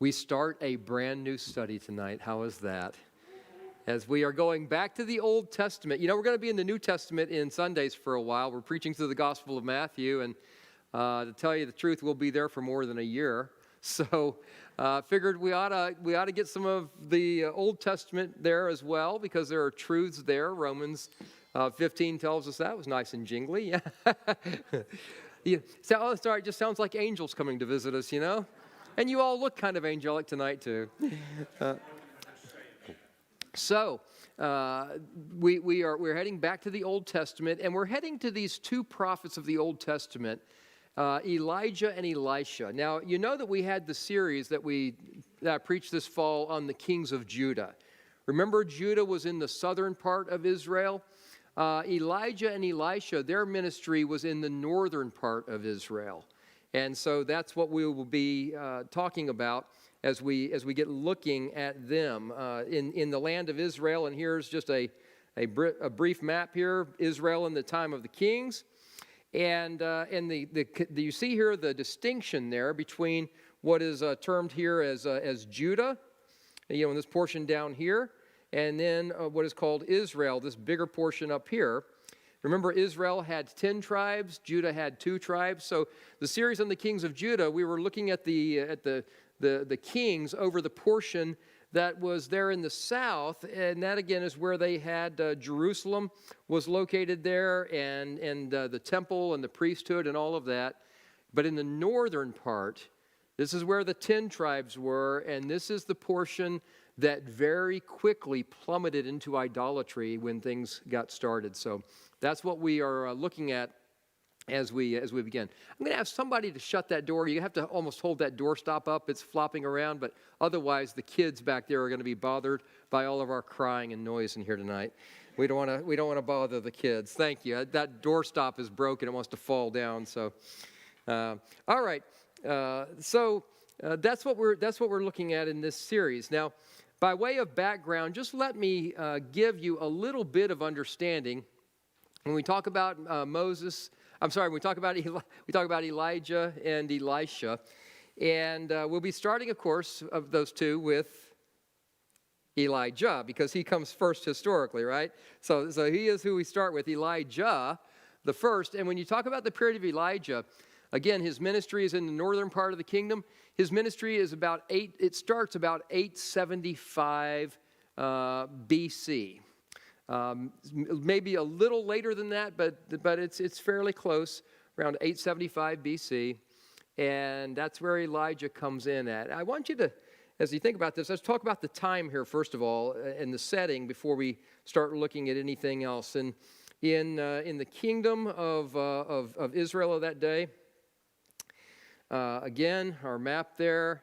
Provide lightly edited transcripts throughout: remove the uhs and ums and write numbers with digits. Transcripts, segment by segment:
We start a brand new study tonight. How is that? As we are going back to the Old Testament. You know, we're going to be in the New Testament in Sundays for a while. We're preaching through the Gospel of Matthew, and to tell you the truth, we'll be there for more than a year. So figured we ought to get some of the Old Testament there as well, because there are truths there. Romans 15 tells us that. It was nice and jingly. Yeah. So, sorry, it just sounds like angels coming to visit us, you know? And you all look kind of angelic tonight, too. We're heading back to the Old Testament, and we're heading to these two prophets of the Old Testament, Elijah and Elisha. Now, you know that we had the series that I preached this fall on the kings of Judah. Remember, Judah was in the southern part of Israel. Elijah and Elisha, their ministry was in the northern part of Israel. And so that's what we will be talking about as we get looking at them in the land of Israel. And here's just a brief map here: Israel in the time of the kings, and you see here the distinction there between what is termed here as Judah, you know, in this portion down here, and then what is called Israel, this bigger portion up here. Remember, Israel had 10 tribes, Judah had 2 tribes. So the series on the kings of Judah, we were looking at the kings over the portion that was there in the south, and that again is where they had Jerusalem was located there, and the temple and the priesthood and all of that. But in the northern part, this is where the 10 tribes were, and this is the portion that very quickly plummeted into idolatry when things got started. So that's what we are looking at as we begin. I'm going to ask somebody to shut that door. You have to almost hold that door stop up. It's flopping around, but otherwise the kids back there are going to be bothered by all of our crying and noise in here tonight. We don't want to bother the kids. Thank you. That door stop is broken. It wants to fall down. So, all right. That's what we're looking at in this series. Now, by way of background, just let me give you a little bit of understanding. When we talk about we talk about Elijah and Elisha, and we'll be starting, of course, of those two with Elijah, because he comes first historically, right? So he is who we start with, Elijah, the first. And when you talk about the period of Elijah, again, his ministry is in the northern part of the kingdom. His ministry is it starts about 875 BC. Maybe a little later than that, but it's fairly close, around 875 BC. And that's where Elijah comes in at. I want you to, as you think about this, let's talk about the time here, first of all, and the setting before we start looking at anything else. And in the kingdom of Israel of that day, again, our map there,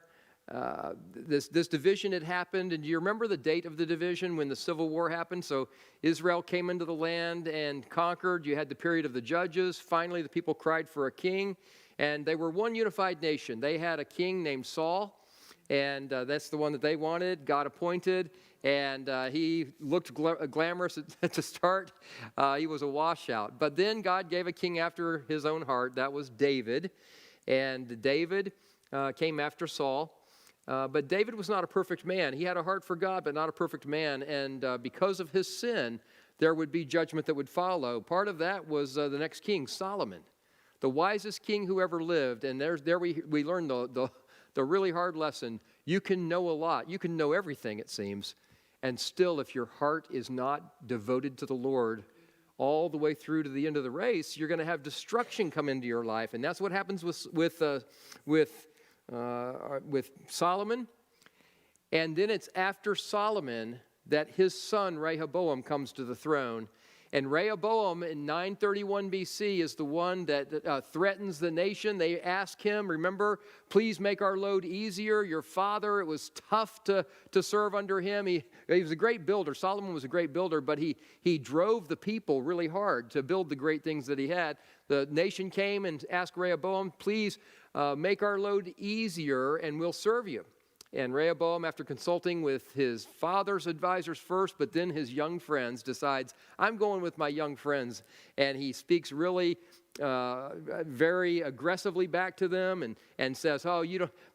this division had happened, and do you remember the date of the division when the Civil War happened? So Israel came into the land and conquered. You had the period of the judges. Finally, the people cried for a king, and they were one unified nation. They had a king named Saul, and that's the one that they wanted, God appointed, and he looked glamorous to start. He was a washout. But then God gave a king after his own heart. That was David. And David came after Saul. But David was not a perfect man. He had a heart for God, but not a perfect man. And because of his sin, there would be judgment that would follow. Part of that was the next king, Solomon, the wisest king who ever lived. And there we learned the really hard lesson. You can know a lot. You can know everything, it seems. And still, if your heart is not devoted to the Lord all the way through to the end of the race, you're going to have destruction come into your life. And that's what happens with Solomon. And then it's after Solomon that his son Rehoboam comes to the throne. And Rehoboam in 931 BC is the one that threatens the nation. They ask him, remember, please make our load easier. Your father, it was tough to serve under him. He was a great builder. Solomon was a great builder, but he drove the people really hard to build the great things that he had. The nation came and asked Rehoboam, please make our load easier and we'll serve you. And Rehoboam, after consulting with his father's advisors first, but then his young friends, decides, I'm going with my young friends. And he speaks really very aggressively back to them and says, oh,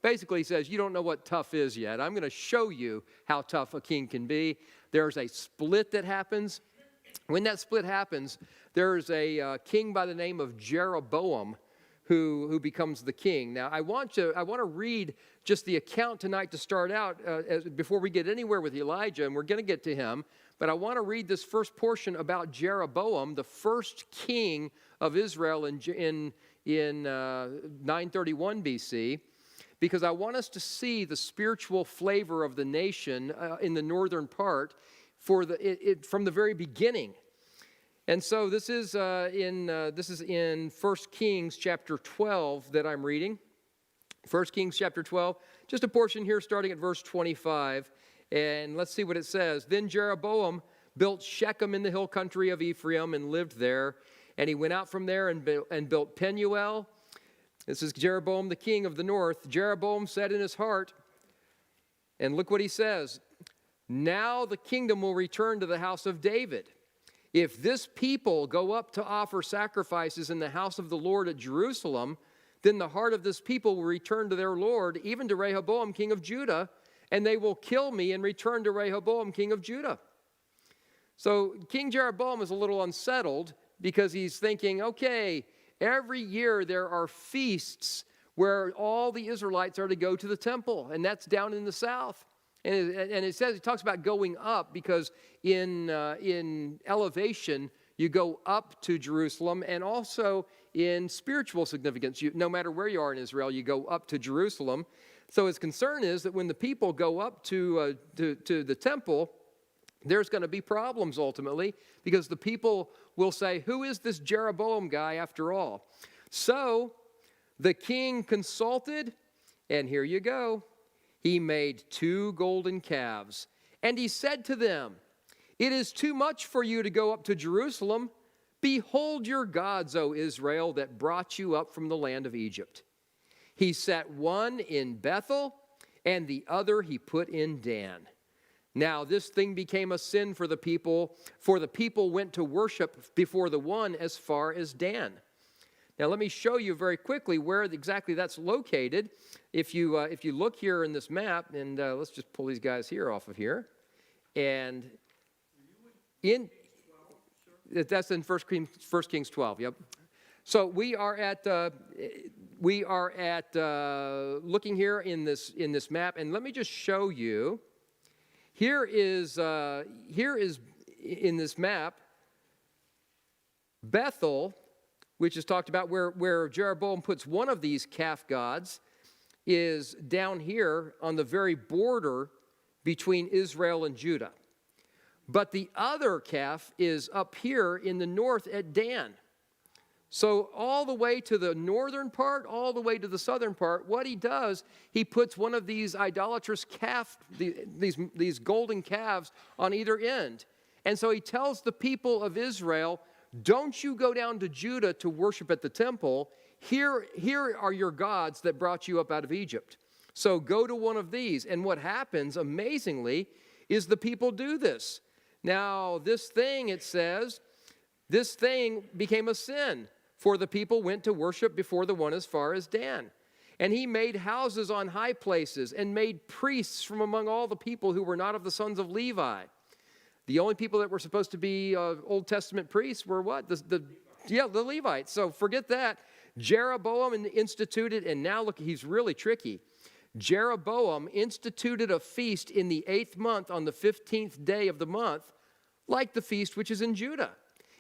basically he says, you don't know what tough is yet. I'm going to show you how tough a king can be. There's a split that happens. When that split happens, there's a king by the name of Jeroboam who becomes the king. Now, I want to read just the account tonight to start out before we get anywhere with Elijah, and we're going to get to him. But I want to read this first portion about Jeroboam, the first king of Israel in 931 BC, because I want us to see the spiritual flavor of the nation in the northern part from the very beginning. And so this is in 1 Kings chapter 12 that I'm reading. 1 Kings chapter 12, just a portion here starting at verse 25. And let's see what it says. Then Jeroboam built Shechem in the hill country of Ephraim and lived there. And he went out from there and built Penuel. This is Jeroboam, the king of the north. Jeroboam said in his heart, and look what he says, now the kingdom will return to the house of David. If this people go up to offer sacrifices in the house of the Lord at Jerusalem, then the heart of this people will return to their Lord, even to Rehoboam, king of Judah, and they will kill me and return to Rehoboam, king of Judah. So King Jeroboam is a little unsettled because he's thinking, okay, every year there are feasts where all the Israelites are to go to the temple, and that's down in the south. And it talks about going up because in elevation, you go up to Jerusalem, and also in spiritual significance, no matter where you are in Israel, you go up to Jerusalem. So his concern is that when the people go up to the temple, there's going to be problems ultimately because the people will say, who is this Jeroboam guy after all? So the king consulted, and here you go. He made 2 golden calves, and he said to them, it is too much for you to go up to Jerusalem. Behold your gods, O Israel, that brought you up from the land of Egypt. He set one in Bethel, and the other he put in Dan. Now this thing became a sin for the people went to worship before the one as far as Dan. Now let me show you very quickly where exactly that's located. If you look here in this map, and let's just pull these guys here off of here, and that's in 1 Kings 12. Yep. So we are at looking here in this map, and let me just show you. Here is in this map Bethel, which is talked about where Jeroboam puts one of these calf gods, is down here on the very border between Israel and Judah. But the other calf is up here in the north at Dan. So all the way to the northern part, all the way to the southern part, what he does, he puts one of these idolatrous these golden calves on either end. And so he tells the people of Israel, don't you go down to Judah to worship at the temple. Here are your gods that brought you up out of Egypt. So go to one of these. And what happens, amazingly, is the people do this. Now, this thing, it says, this thing became a sin, for the people went to worship before the one as far as Dan. And he made houses on high places and made priests from among all the people who were not of the sons of Levi. The only people that were supposed to be Old Testament priests were what? The Levites. So forget that. Jeroboam instituted, and now look, he's really tricky. Jeroboam instituted a feast in the 8th month on the 15th day of the month, like the feast which is in Judah.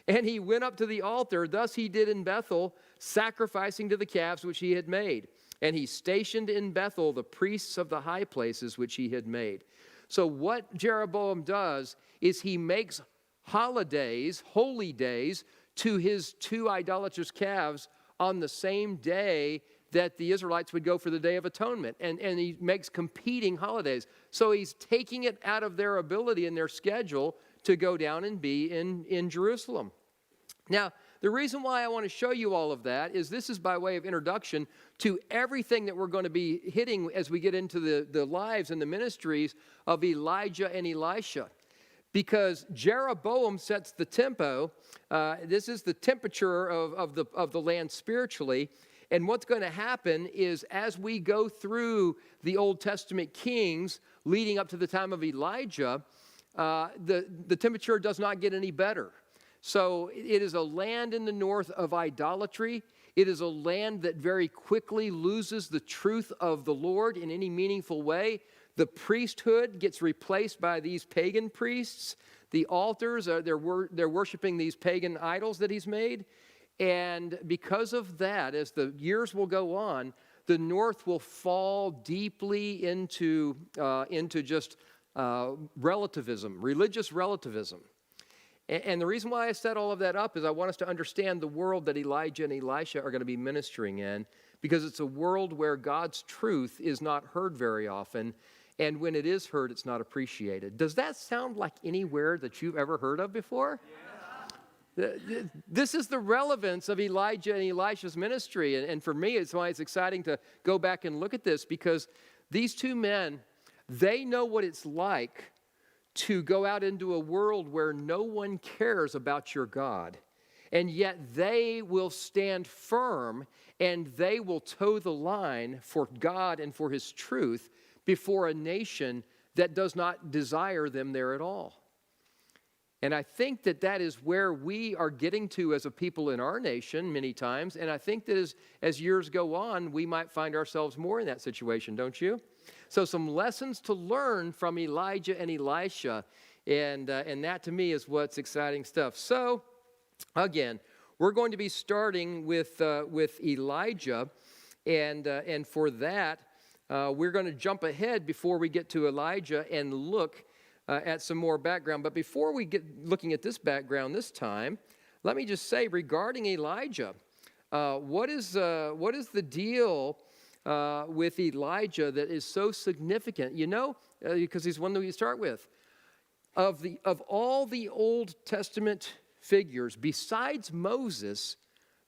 And he went up to the altar, thus he did in Bethel, sacrificing to the calves which he had made. And he stationed in Bethel the priests of the high places which he had made. So what Jeroboam does is he makes holidays, holy days, to his 2 idolatrous calves on the same day that the Israelites would go for the Day of Atonement. And he makes competing holidays. So he's taking it out of their ability and their schedule to go down and be in Jerusalem. Now, the reason why I want to show you all of that is this is by way of introduction to everything that we're going to be hitting as we get into the lives and the ministries of Elijah and Elisha. because Jeroboam sets the tempo. This is the temperature of the land spiritually. And what's going to happen is as we go through the Old Testament kings leading up to the time of Elijah, the temperature does not get any better. So it is a land in the north of idolatry. It is a land that very quickly loses the truth of the Lord in any meaningful way. The priesthood gets replaced by these pagan priests. The altars, they're worshiping these pagan idols that he's made. And because of that, as the years will go on, the north will fall deeply into just relativism, religious relativism. And the reason why I set all of that up is I want us to understand the world that Elijah and Elisha are going to be ministering in, because it's a world where God's truth is not heard very often, and when it is heard, it's not appreciated. Does that sound like anywhere that you've ever heard of before? Yeah. This is the relevance of Elijah and Elisha's ministry, and for me, it's why it's exciting to go back and look at this, because these two men, they know what it's like to go out into a world where no one cares about your God. And yet they will stand firm and they will toe the line for God and for his truth before a nation that does not desire them there at all. And I think that is where we are getting to as a people in our nation many times. And I think that as years go on, we might find ourselves more in that situation, don't you? So some lessons to learn from Elijah and Elisha, and that to me is what's exciting stuff. So, again, we're going to be starting with Elijah, and for that, we're going to jump ahead before we get to Elijah and look at some more background. But before we get looking at this background this time, let me just say regarding Elijah, what is the deal with Elijah that is so significant? You know, because he's one that we start with. Of all the Old Testament figures, besides Moses,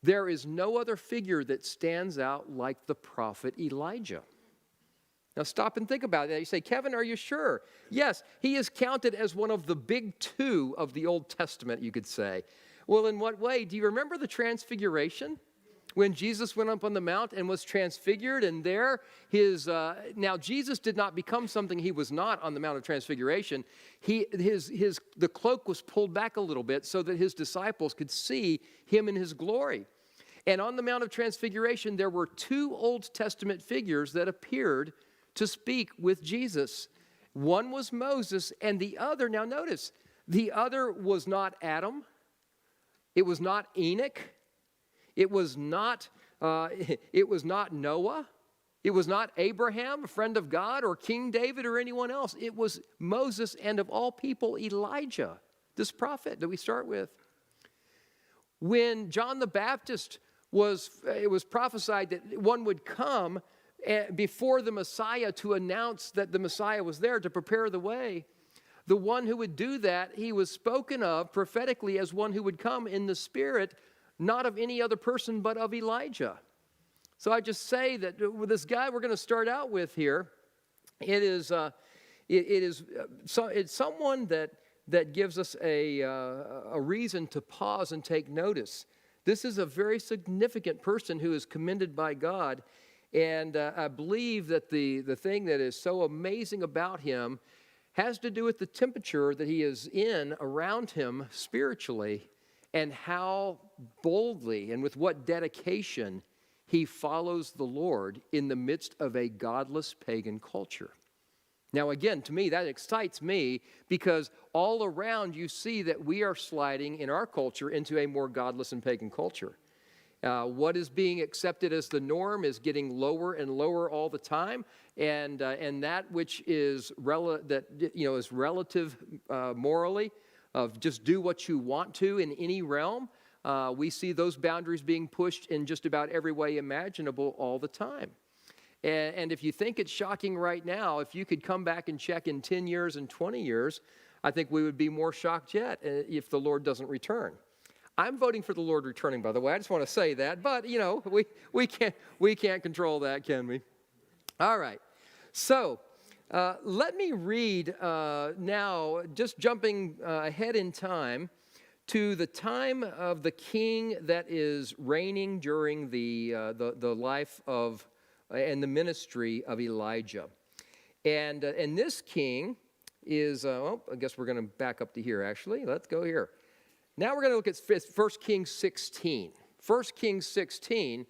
there is no other figure that stands out like the prophet Elijah. Now stop and think about that. You say, Kevin, are you sure? Yes, he is counted as one of the big two of the Old Testament, you could say. Well, in what way? Do you remember the transfiguration? When Jesus went up on the mount and was transfigured, and there now Jesus did not become something he was not on the Mount of Transfiguration. The cloak was pulled back a little bit so that his disciples could see him in his glory. And on the Mount of Transfiguration, there were two Old Testament figures that appeared to speak with Jesus. One was Moses, and the other, now notice, the other was not Adam. It was not Enoch. It was not Noah. It was not Abraham, a friend of God, or King David, or anyone else. It was Moses, and of all people, Elijah, this prophet that we start with. When John the Baptist it was prophesied that one would come before the Messiah to announce that the Messiah was there to prepare the way. The one who would do that, he was spoken of prophetically as one who would come in the Spirit, not of any other person, but of Elijah. So I just say that with this guy we're going to start out with here, it's someone that gives us a reason to pause and take notice. This is a very significant person who is commended by God, and I believe that the thing that is so amazing about him has to do with the temperature that he is in around him spiritually, and how boldly and with what dedication he follows the Lord in the midst of a godless pagan culture. Now, again, to me, that excites me because all around you see that we are sliding in our culture into a more godless and pagan culture. What is being accepted as the norm is getting lower and lower all the time, and that which is is relative morally, of just do what you want to in any realm. We see those boundaries being pushed in just about every way imaginable all the time. And if you think it's shocking right now, if you could come back and check in 10 years and 20 years, I think we would be more shocked yet if the Lord doesn't return. I'm voting for the Lord returning, by the way. I just want to say that. But, we can't control that, can we? All right. So, Let me read now, just jumping ahead in time, to the time of the king that is reigning during the life of and the ministry of Elijah. And this king is, I guess we're going to back up to here, actually. Let's go here. Now we're going to look at 1 Kings 16. 1 Kings 16,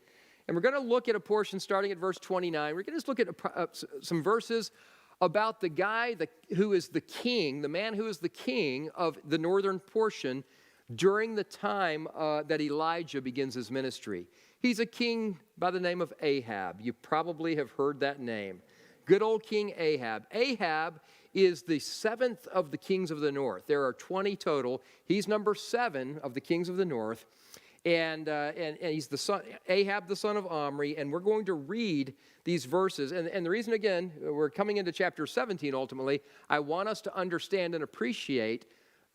and we're going to look at a portion starting at verse 29. We're going to just look at some verses about the guy who is the king, the man who is the king of the northern portion during the time that Elijah begins his ministry. He's a king by the name of Ahab. You probably have heard that name. Good old King Ahab. Ahab is the seventh of the kings of the north. There are 20 total. He's number 7 of the kings of the north. And he's the son, Ahab, the son of Omri, and we're going to read these verses. And the reason, again, we're coming into chapter 17 ultimately, I want us to understand and appreciate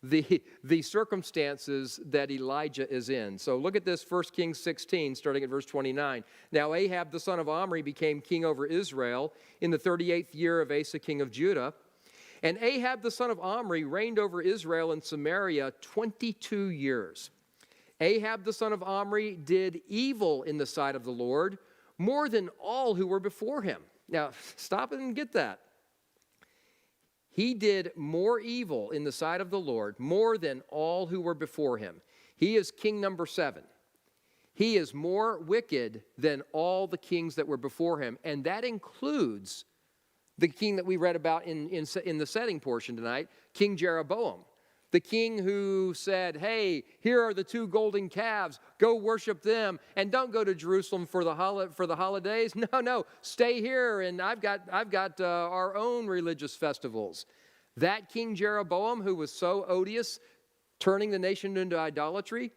the circumstances that Elijah is in. So look at this, 1 Kings 16, starting at verse 29. Now Ahab, the son of Omri, became king over Israel in the 38th year of Asa, king of Judah. And Ahab, the son of Omri, reigned over Israel and Samaria 22 years. Ahab, the son of Omri, did evil in the sight of the Lord more than all who were before him. Now, stop and get that. He did more evil in the sight of the Lord more than all who were before him. He is king number 7. He is more wicked than all the kings that were before him, and that includes the king that we read about in the setting portion tonight, King Jeroboam. The king who said, hey, here are the 2 golden calves. Go worship them. And don't go to Jerusalem for the holidays. No, stay here. And I've got our own religious festivals. That King Jeroboam, who was so odious, turning the nation into idolatry.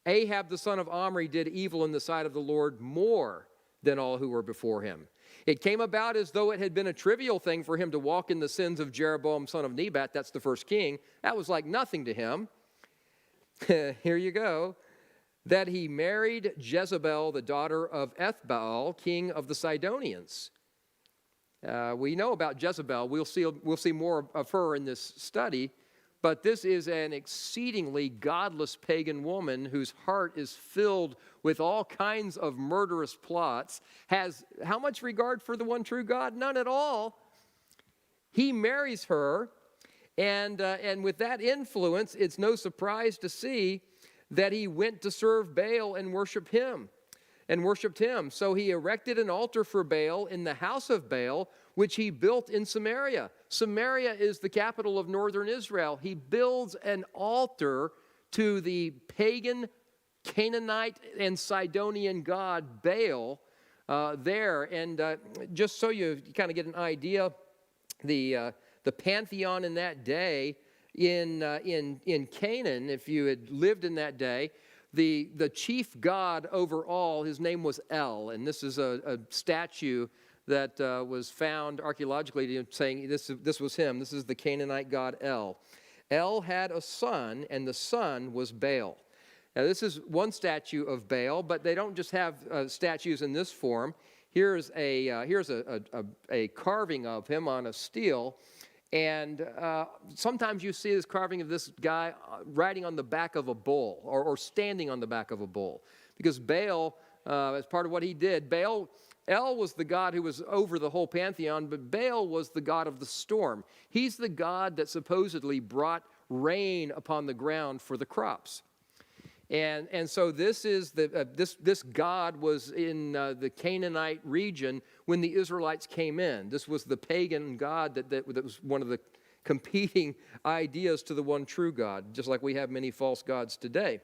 Ahab, the son of Omri, did evil in the sight of the Lord more than all who were before him. It came about as though it had been a trivial thing for him to walk in the sins of Jeroboam, son of Nebat. That's the first king. That was like nothing to him. Here you go. That he married Jezebel, the daughter of Ethbaal, king of the Sidonians. We know about Jezebel. We'll see more of her in this study. But this is an exceedingly godless pagan woman whose heart is filled with all kinds of murderous plots. Has how much regard for the one true God? None at all. He marries her, and with that influence, it's no surprise to see that he went to serve Baal and worshipped him. So he erected an altar for Baal in the house of Baal, which he built in Samaria. Samaria is the capital of northern Israel. He builds an altar to the pagan Canaanite and Sidonian god Baal there. And just so you kind of get an idea, the pantheon in that day in Canaan, if you had lived in that day, the chief god over all, his name was El, and this is a statue that was found archaeologically saying this was him. This is the Canaanite god El. El had a son, and the son was Baal. Now this is one statue of Baal, but they don't just have statues in this form. Here's a carving of him on a stele. And sometimes you see this carving of this guy riding on the back of a bull or standing on the back of a bull. Because Baal, as part of what he did, El was the god who was over the whole pantheon, but Baal was the god of the storm. He's the god that supposedly brought rain upon the ground for the crops. And so this is this god was in the Canaanite region when the Israelites came in. This was the pagan god that was one of the competing ideas to the one true God, just like we have many false gods today.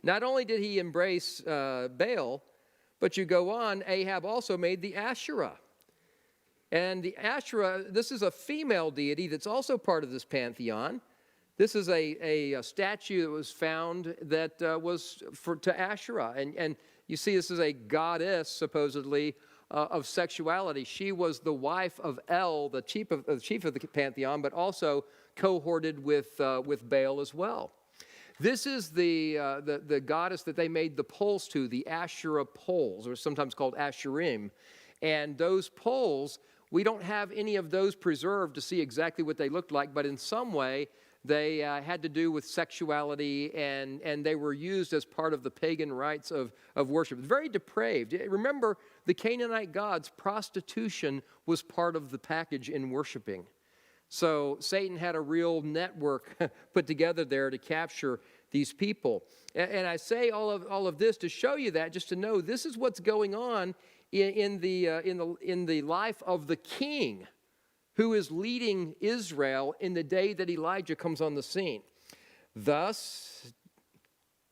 Not only did he embrace Baal, but you go on, Ahab also made the Asherah. And the Asherah, this is a female deity that's also part of this pantheon. This is a statue that was found that was to Asherah. And you see this is a goddess, supposedly, of sexuality. She was the wife of El, the chief of the pantheon, but also cohorted with Baal as well. This is the goddess that they made the poles to, the Asherah poles, or sometimes called Asherim. And those poles We don't have any of those preserved to see exactly what they looked like, but in some way, they had to do with sexuality, and they were used as part of the pagan rites of worship. Very depraved. Remember, the Canaanite gods, prostitution was part of the package in worshiping. So Satan had a real network put together there to capture these people. And I say all of this to show you that, just to know this is what's going on in the life of the king who is leading Israel in the day that Elijah comes on the scene. Thus,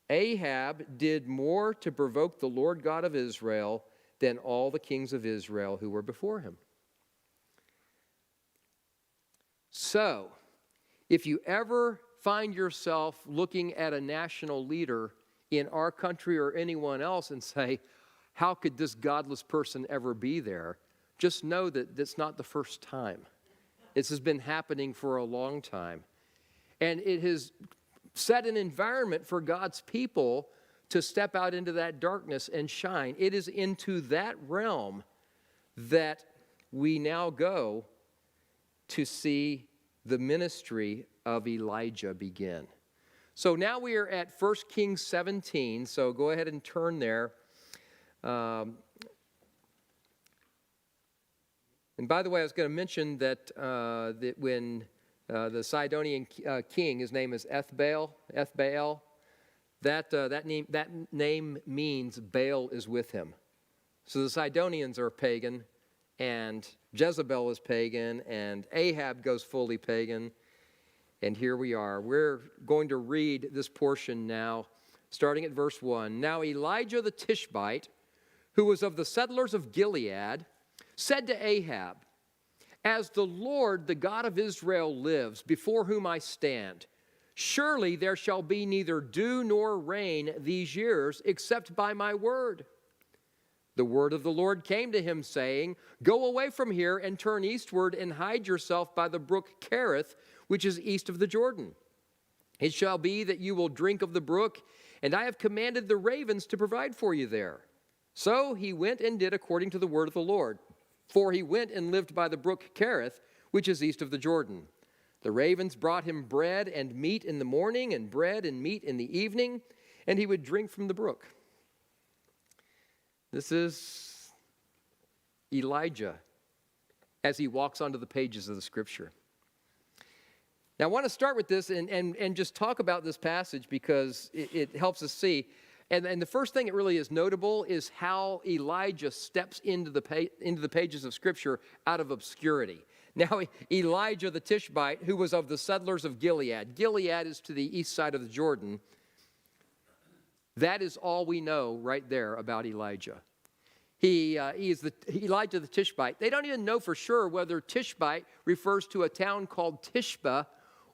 Ahab did more to provoke the Lord God of Israel than all the kings of Israel who were before him. So, if you ever find yourself looking at a national leader in our country or anyone else and say, how could this godless person ever be there? Just know that that's not the first time. This has been happening for a long time. And it has set an environment for God's people to step out into that darkness and shine. It is into that realm that we now go to see the ministry of Elijah begin. So now we are at 1 Kings 17, so go ahead and turn there. And by the way, I was going to mention that when the Sidonian king, his name is Ethbaal, that name means Baal is with him. So the Sidonians are pagan, and Jezebel is pagan, and Ahab goes fully pagan. And here we are. We're going to read this portion now, starting at verse 1. Now Elijah the Tishbite, who was of the settlers of Gilead, said to Ahab, as the Lord, the God of Israel, lives, before whom I stand, surely there shall be neither dew nor rain these years, except by my word. The word of the Lord came to him, saying, go away from here and turn eastward and hide yourself by the brook Kerith, which is east of the Jordan. It shall be that you will drink of the brook, and I have commanded the ravens to provide for you there. So he went and did according to the word of the Lord. For he went and lived by the brook Kerith, which is east of the Jordan. The ravens brought him bread and meat in the morning, and bread and meat in the evening, and he would drink from the brook. This is Elijah as he walks onto the pages of the Scripture. Now, I want to start with this and just talk about this passage because it helps us see. And the first thing that really is notable is how Elijah steps into the pages of Scripture out of obscurity. Now, Elijah the Tishbite, who was of the settlers of Gilead. Gilead is to the east side of the Jordan. That is all we know right there about Elijah. He is Elijah the Tishbite. They don't even know for sure whether Tishbite refers to a town called Tishba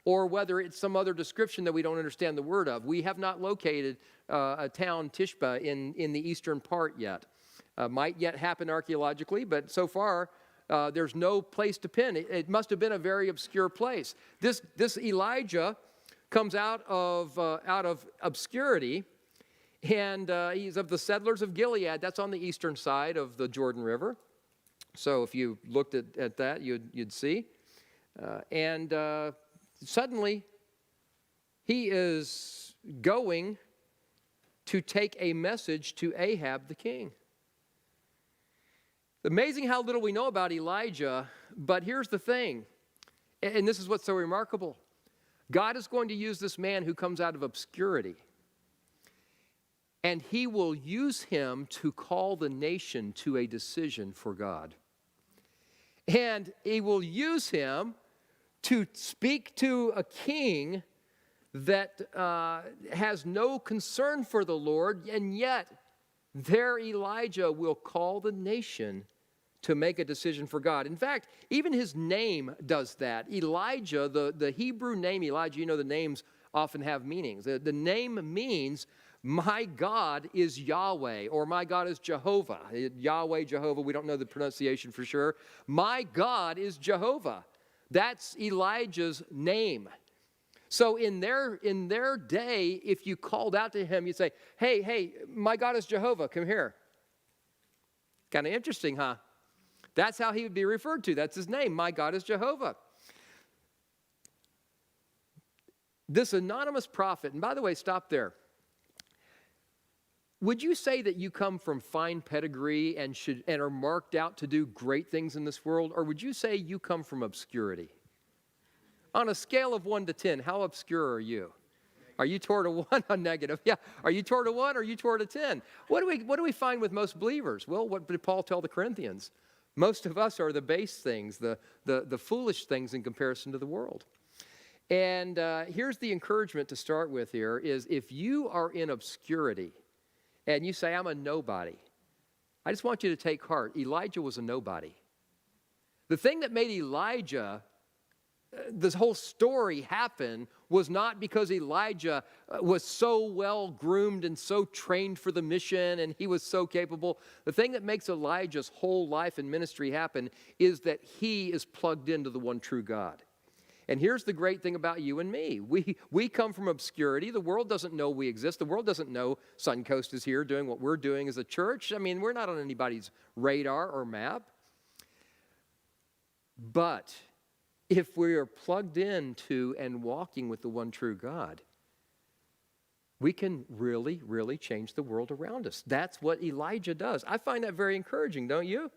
or whether it's some other description that we don't understand the word of. We have not located a town, Tishba, in the eastern part yet. Might yet happen archaeologically, but so far there's no place to pin. It must have been a very obscure place. This Elijah comes out of obscurity, and he's of the settlers of Gilead. That's on the eastern side of the Jordan River. So if you looked at that, you'd see. Suddenly, he is going to take a message to Ahab the king. Amazing how little we know about Elijah, but here's the thing, and this is what's so remarkable. God is going to use this man who comes out of obscurity, and he will use him to call the nation to a decision for God. And he will use him to speak to a king that has no concern for the Lord, and yet there Elijah will call the nation to make a decision for God. In fact, even his name does that. Elijah, the Hebrew name Elijah, you know the names often have meanings. The name means, my God is Yahweh, or my God is Jehovah. Yahweh, Jehovah, we don't know the pronunciation for sure. My God is Jehovah. That's Elijah's name. So in their day, if you called out to him, you'd say, hey, my God is Jehovah, come here. Kind of interesting, huh? That's how he would be referred to. That's his name. My God is Jehovah. This anonymous prophet, and by the way, stop there. Would you say that you come from fine pedigree and are marked out to do great things in this world, or would you say you come from obscurity? On a scale of 1 to 10, how obscure are you? Are you toward a 1 or negative? Yeah. Are you toward a 1 or are you toward a 10? What do we find with most believers? Well, what did Paul tell the Corinthians? Most of us are the base things, the foolish things in comparison to the world. And here's the encouragement to start with here is if you are in obscurity and you say, I'm a nobody, I just want you to take heart. Elijah was a nobody. The thing that made Elijah, this whole story happen was not because Elijah was so well groomed and so trained for the mission and he was so capable. The thing that makes Elijah's whole life and ministry happen is that he is plugged into the one true God. And here's the great thing about you and me. We come from obscurity. The world doesn't know we exist. The world doesn't know Suncoast is here doing what we're doing as a church. I mean, we're not on anybody's radar or map. But if we are plugged into and walking with the one true God, we can really, really change the world around us. That's what Elijah does. I find that very encouraging, don't you?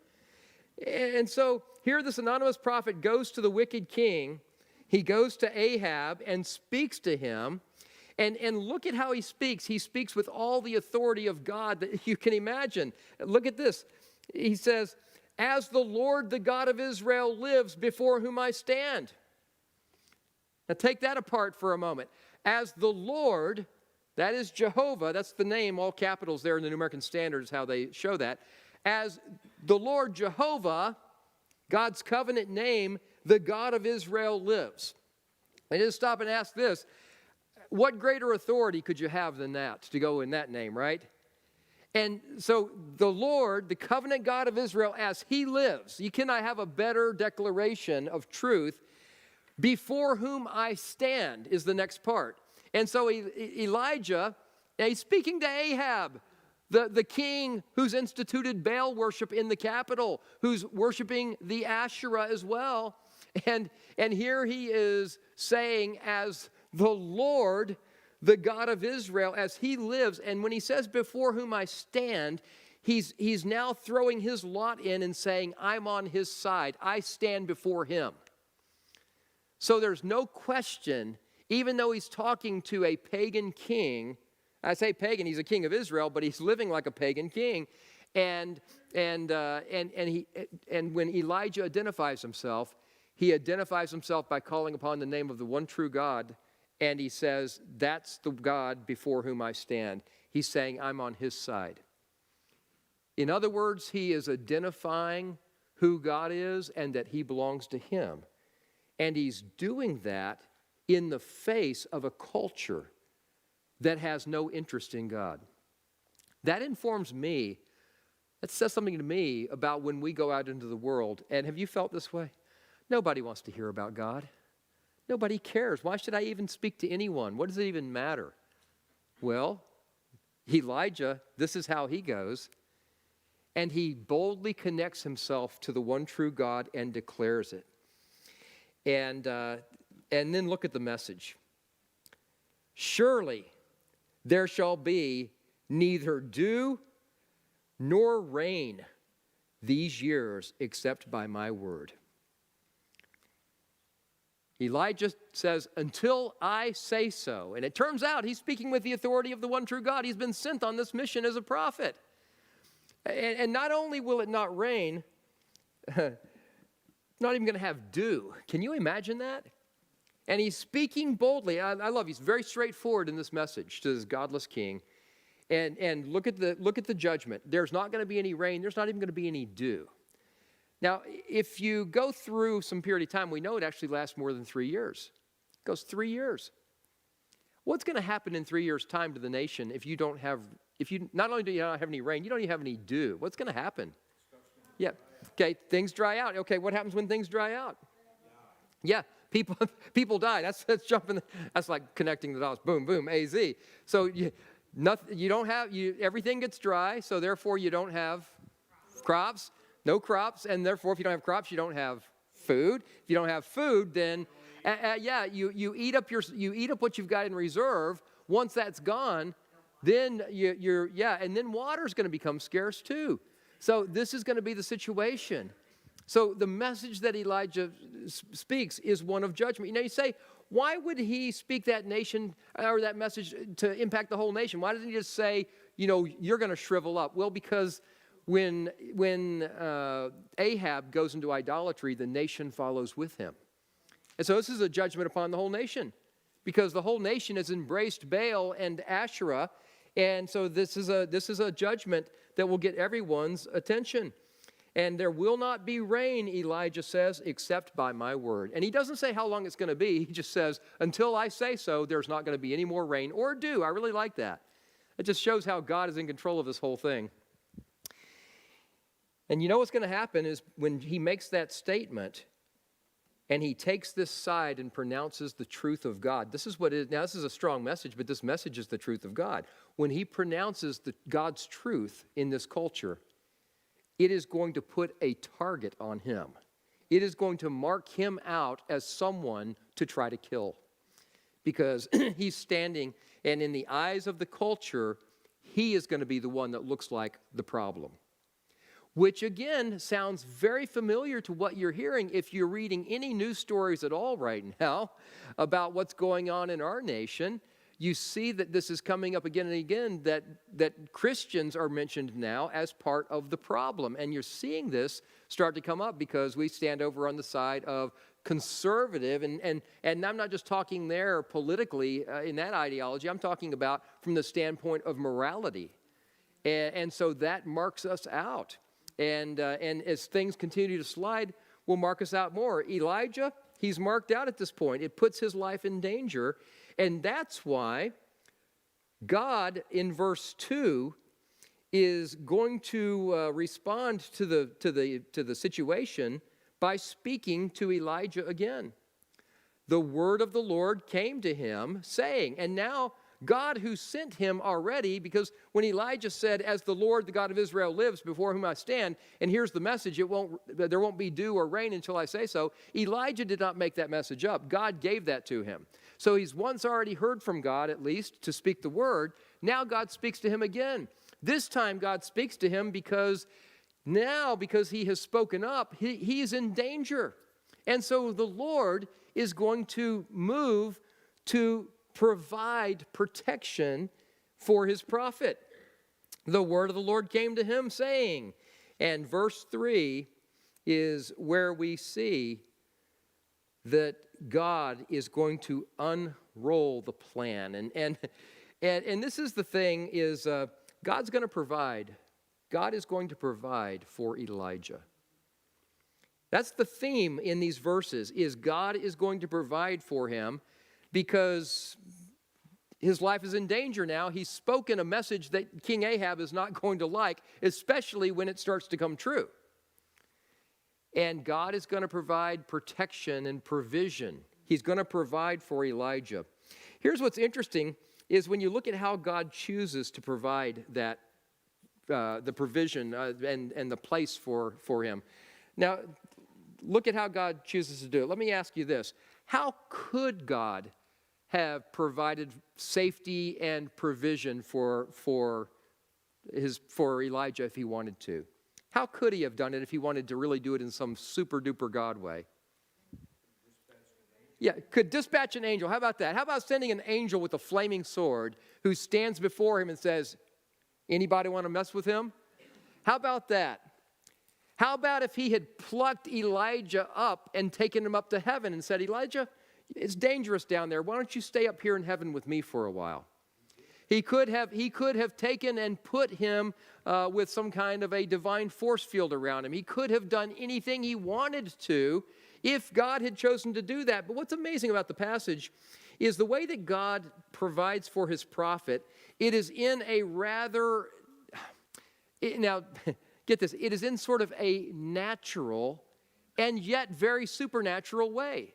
And so here this anonymous prophet goes to the wicked king. He goes to Ahab and speaks to him. And look at how he speaks. He speaks with all the authority of God that you can imagine. Look at this. He says, as the Lord, the God of Israel, lives before whom I stand. Now take that apart for a moment. As the Lord, that is Jehovah, that's the name, all capitals there in the New American Standard is how they show that. As the Lord Jehovah, God's covenant name, the God of Israel lives. And just stop and ask this. What greater authority could you have than that to go in that name, right? And so the Lord, the covenant God of Israel, as he lives, you cannot have a better declaration of truth. Before whom I stand is the next part. And so Elijah, he's speaking to Ahab, the king who's instituted Baal worship in the capital, who's worshiping the Asherah as well. And here he is saying, as the Lord, the God of Israel, as he lives. And when he says, before whom I stand, he's now throwing his lot in and saying, I'm on his side. I stand before him. So there's no question, even though he's talking to a pagan king, I say pagan, he's a king of Israel, but he's living like a pagan king. And when Elijah identifies himself, he identifies himself by calling upon the name of the one true God, and he says, that's the God before whom I stand. He's saying, I'm on his side. In other words, he is identifying who God is and that he belongs to him. And he's doing that in the face of a culture that has no interest in God. That informs me, that says something to me about when we go out into the world. And have you felt this way? Nobody wants to hear about God. Nobody cares. Why should I even speak to anyone? What does it even matter? Well, Elijah, this is how he goes. And he boldly connects himself to the one true God and declares it. And then look at the message. Surely there shall be neither dew nor rain these years except by my word. Elijah says, until I say so. And it turns out he's speaking with the authority of the one true God. He's been sent on this mission as a prophet. And not only will it not rain, it's not even going to have dew. Can you imagine that? And he's speaking boldly. I love, he's very straightforward in this message to this godless king. And look at the judgment. There's not going to be any rain. There's not even going to be any dew. Now, if you go through some period of time, we know it actually lasts more than 3 years. It goes 3 years. What's going to happen in 3 years' time to the nation if you not only do you not have any rain, you don't even have any dew? What's going to happen? Yeah. Okay, things dry out. Okay, what happens when things dry out? Yeah, people die. That's jumping. That's like connecting the dots. Boom, boom, AZ. So everything gets dry. So therefore, you don't have crops. No crops, and therefore if you don't have crops, you don't have food. If you don't have food, then you eat up what you've got in reserve. Once that's gone, then and then water's going to become scarce too. So this is going to be the situation. So the message that Elijah speaks is one of judgment. You say, why would he speak that nation or that message to impact the whole nation? Why doesn't he just say, you're going to shrivel up? Well, because when Ahab goes into idolatry, the nation follows with him. And so this is a judgment upon the whole nation, because the whole nation has embraced Baal and Asherah, and so this is a judgment that will get everyone's attention. And there will not be rain, Elijah says, except by my word. And he doesn't say how long it's going to be. He just says, until I say so, there's not going to be any more rain or dew. I really like that. It just shows how God is in control of this whole thing. And what's going to happen is when he makes that statement and he takes this side and pronounces the truth of God. This is what it is. Now, this is a strong message, but this message is the truth of God. When he pronounces God's truth in this culture, it is going to put a target on him. It is going to mark him out as someone to try to kill. Because he's standing, and in the eyes of the culture, he is going to be the one that looks like the problem. Which again sounds very familiar to what you're hearing if you're reading any news stories at all right now about what's going on in our nation. You see that this is coming up again and again, that Christians are mentioned now as part of the problem. And you're seeing this start to come up because we stand over on the side of conservative, and I'm not just talking there politically in that ideology. I'm talking about from the standpoint of morality. And so that marks us out. And as things continue to slide, will mark us out more. Elijah, he's marked out at this point. It puts his life in danger. And that's why God, in verse 2, is going to respond to the situation by speaking to Elijah again. The word of the Lord came to him, saying, and now God who sent him already, because when Elijah said, as the Lord, the God of Israel lives, before whom I stand, and here's the message, there won't be dew or rain until I say so, Elijah did not make that message up. God gave that to him. So he's once already heard from God, at least, to speak the word. Now God speaks to him again. This time God speaks to him because he has spoken up, he is in danger. And so the Lord is going to move to provide protection for his prophet. The word of the Lord came to him saying, and verse 3 is where we see that God is going to unroll the plan. And this is the thing is God's going to provide. God is going to provide for Elijah. That's the theme in these verses, is God is going to provide for him because his life is in danger now. He's spoken a message that King Ahab is not going to like, especially when it starts to come true. And God is going to provide protection and provision. He's going to provide for Elijah. Here's what's interesting is when you look at how God chooses to provide that, the provision and the place for him. Now, look at how God chooses to do it. Let me ask you this. How could God have provided safety and provision for Elijah if he wanted to? How could he have done it if he wanted to really do it in some super duper God way? Yeah, could dispatch an angel. How about that? How about sending an angel with a flaming sword who stands before him and says, anybody want to mess with him? How about that? How about if he had plucked Elijah up and taken him up to heaven and said, Elijah, it's dangerous down there. Why don't you stay up here in heaven with me for a while? He could have taken and put him with some kind of a divine force field around him. He could have done anything he wanted to if God had chosen to do that. But what's amazing about the passage is the way that God provides for his prophet. It is in a rather, now get this, it is in sort of a natural and yet very supernatural way.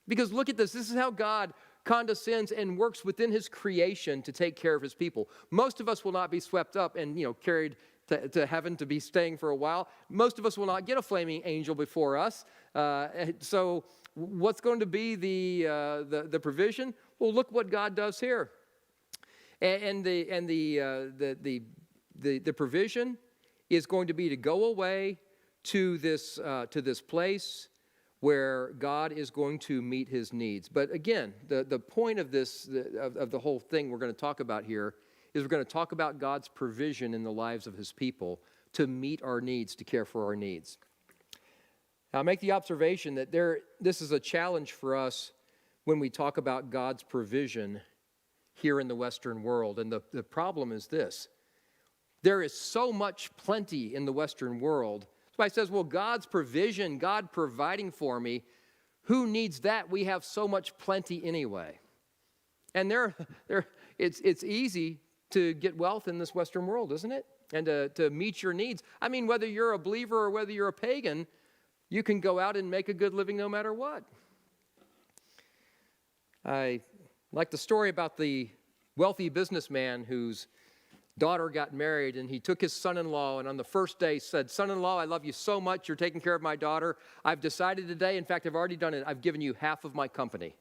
Because look at this. This is how God condescends and works within his creation to take care of his people. Most of us will not be swept up and carried to heaven to be staying for a while. Most of us will not get a flaming angel before us. So what's going to be the provision? Well, look what God does here. And the provision is going to be to go away to this place where God is going to meet his needs. But again, the point of this of the whole thing we're going to talk about here is we're going to talk about God's provision in the lives of his people to meet our needs, to care for our needs. Now, I make the observation that this is a challenge for us when we talk about God's provision here in the Western world. And the problem is this. There is so much plenty in the Western world. Somebody says, well, God's provision, God providing for me, who needs that? We have so much plenty anyway. And it's easy to get wealth in this Western world, isn't it? And to meet your needs. I mean, whether you're a believer or whether you're a pagan, you can go out and make a good living no matter what. I like the story about the wealthy businessman whose daughter got married, and he took his son-in-law, and on the first day said, son-in-law, I love you so much. You're taking care of my daughter. I've decided today, in fact, I've already done it. I've given you half of my company.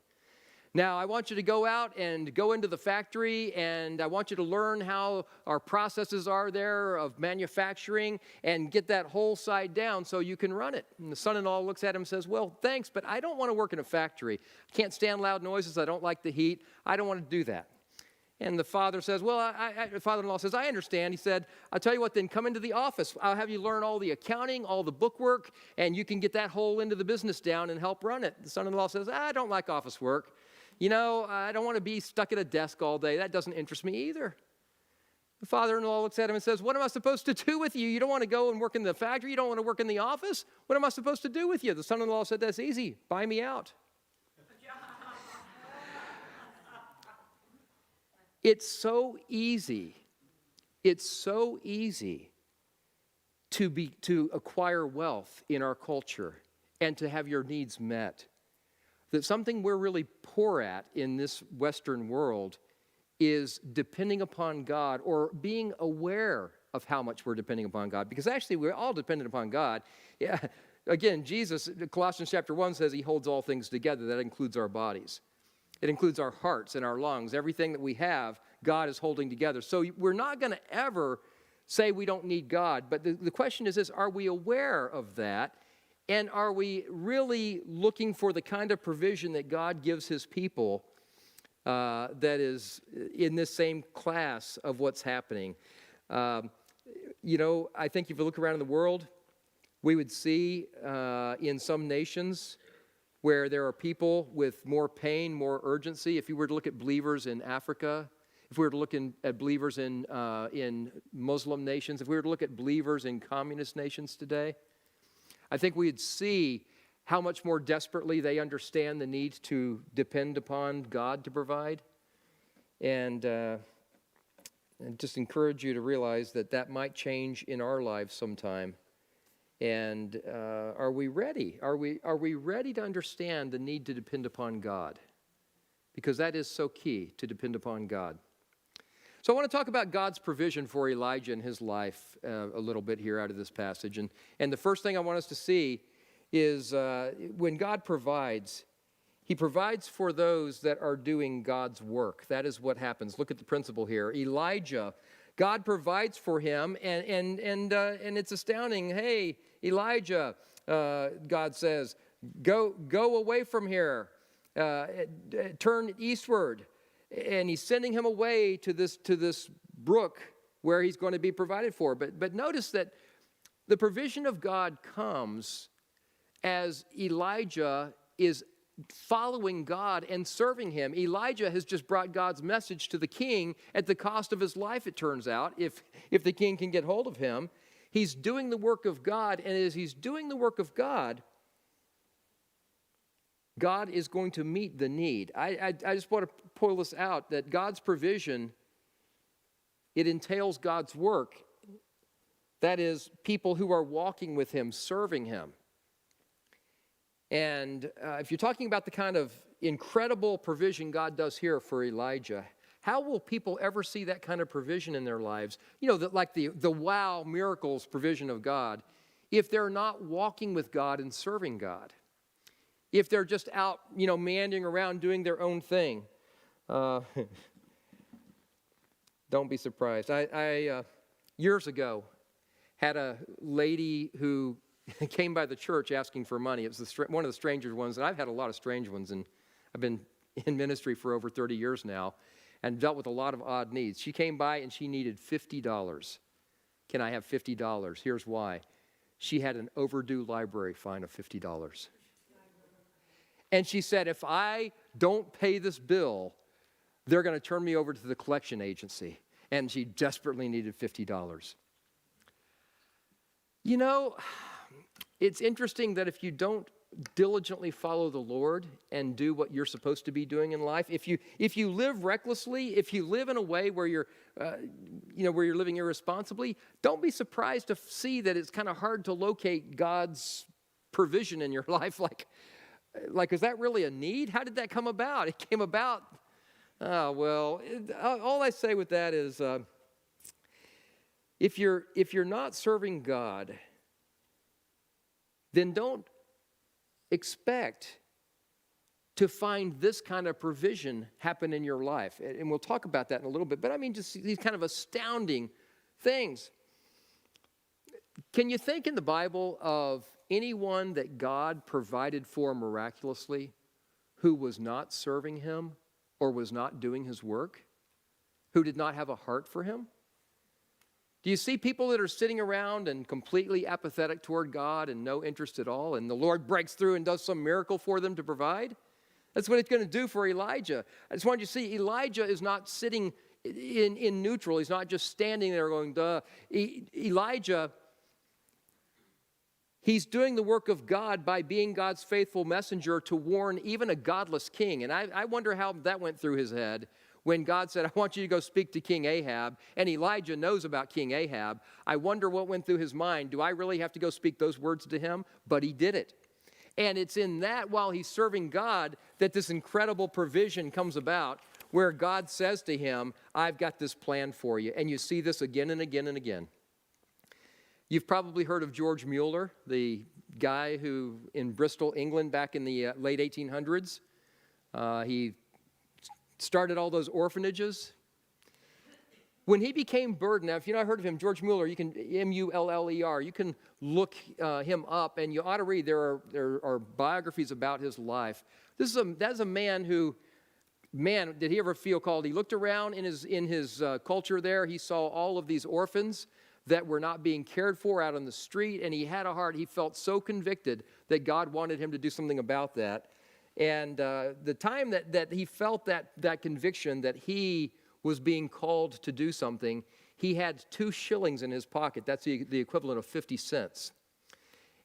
Now, I want you to go out and go into the factory, and I want you to learn how our processes are there of manufacturing and get that whole side down so you can run it. And the son-in-law looks at him and says, well, thanks, but I don't want to work in a factory. I can't stand loud noises. I don't like the heat. I don't want to do that. And the father says, well, the father-in-law says, I understand. He said, I'll tell you what, then come into the office. I'll have you learn all the accounting, all the bookwork, and you can get that whole end of the business down and help run it. The son-in-law says, I don't like office work. You know, I don't want to be stuck at a desk all day. That doesn't interest me either. The father-in-law looks at him and says, what am I supposed to do with you? You don't want to go and work in the factory? You don't want to work in the office? What am I supposed to do with you? The son-in-law said, that's easy. Buy me out. It's so easy. It's so easy to acquire wealth in our culture and to have your needs met. That something we're really poor at in this Western world is depending upon God or being aware of how much we're depending upon God. Because actually, we're all dependent upon God. Yeah. Again, Jesus, Colossians chapter 1 says he holds all things together. That includes our bodies. It includes our hearts and our lungs. Everything that we have, God is holding together. So we're not going to ever say we don't need God. But the question is this, are we aware of that? And are we really looking for the kind of provision that God gives his people that is in this same class of what's happening? You know, I think if you look around in the world, we would see in some nations where there are people with more pain, more urgency. If you were to look at believers in Africa, if we were to look at believers in Muslim nations, if we were to look at believers in communist nations today, I think we'd see how much more desperately they understand the need to depend upon God to provide. And just encourage you to realize that that might change in our lives sometime. And are we ready? Are we ready to understand the need to depend upon God? Because that is so key, to depend upon God. So I want to talk about God's provision for Elijah and his life a little bit here out of this passage. And the first thing I want us to see is when God provides, he provides for those that are doing God's work. That is what happens. Look at the principle here. Elijah, God provides for him, and it's astounding. Hey, Elijah, God says, go away from here. Turn eastward. And he's sending him away to this brook where he's going to be provided for. But notice that the provision of God comes as Elijah is following God and serving him. Elijah has just brought God's message to the king at the cost of his life, it turns out, if the king can get hold of him. He's doing the work of God, and as he's doing the work of God, God is going to meet the need. I just want to pull this out, that God's provision, it entails God's work. That is, people who are walking with him, serving him. And if you're talking about the kind of incredible provision God does here for Elijah, How will people ever see that kind of provision in their lives? Like the wow miracles provision of God, if they're not walking with God and serving God. If they're just out, meandering around doing their own thing. Don't be surprised. I years ago had a lady who came by the church asking for money. It was one of the strangest ones, and I've had a lot of strange ones, and I've been in ministry for over 30 years now and dealt with a lot of odd needs. She came by and she needed $50. Can I have $50? Here's why. She had an overdue library fine of $50. And she said, if I don't pay this bill, they're going to turn me over to the collection agency. And she desperately needed $50. It's interesting that if you don't diligently follow the Lord and do what you're supposed to be doing in life, if you live recklessly, if you live in a way where you're living irresponsibly, don't be surprised to see that it's kind of hard to locate God's provision in your life. Like, is that really a need? How did that come about? It came about. All I say with that is, if you're not serving God, then don't expect to find this kind of provision happen in your life. And we'll talk about that in a little bit. But I mean, just these kind of astounding things. Can you think in the Bible of anyone that God provided for miraculously who was not serving him or was not doing his work, who did not have a heart for him? Do you see people that are sitting around and completely apathetic toward God and no interest at all, and the Lord breaks through and does some miracle for them to provide? That's what it's going to do for Elijah. I just want you to see Elijah is not sitting in neutral. He's not just standing there going, duh. Elijah, he's doing the work of God by being God's faithful messenger to warn even a godless king. And I wonder how that went through his head when God said, I want you to go speak to King Ahab, and Elijah knows about King Ahab. I wonder what went through his mind. Do I really have to go speak those words to him? But he did it. And it's in that, while he's serving God, that this incredible provision comes about, where God says to him, I've got this plan for you. And you see this again and again and again. You've probably heard of George Mueller, the guy who in Bristol, England, back in the late 1800s, he started all those orphanages. When he became burdened, now if you've not heard of him, George Mueller, you can, M-U-L-L-E-R, you can look him up, and you ought to read. There are biographies about his life. That's a man who, did he ever feel called? He looked around in his culture there. He saw all of these orphans that were not being cared for out on the street, and he had a heart. He felt so convicted that God wanted him to do something about that. And the time that he felt that conviction that he was being called to do something, he had 2 shillings in his pocket. That's the equivalent of 50 cents.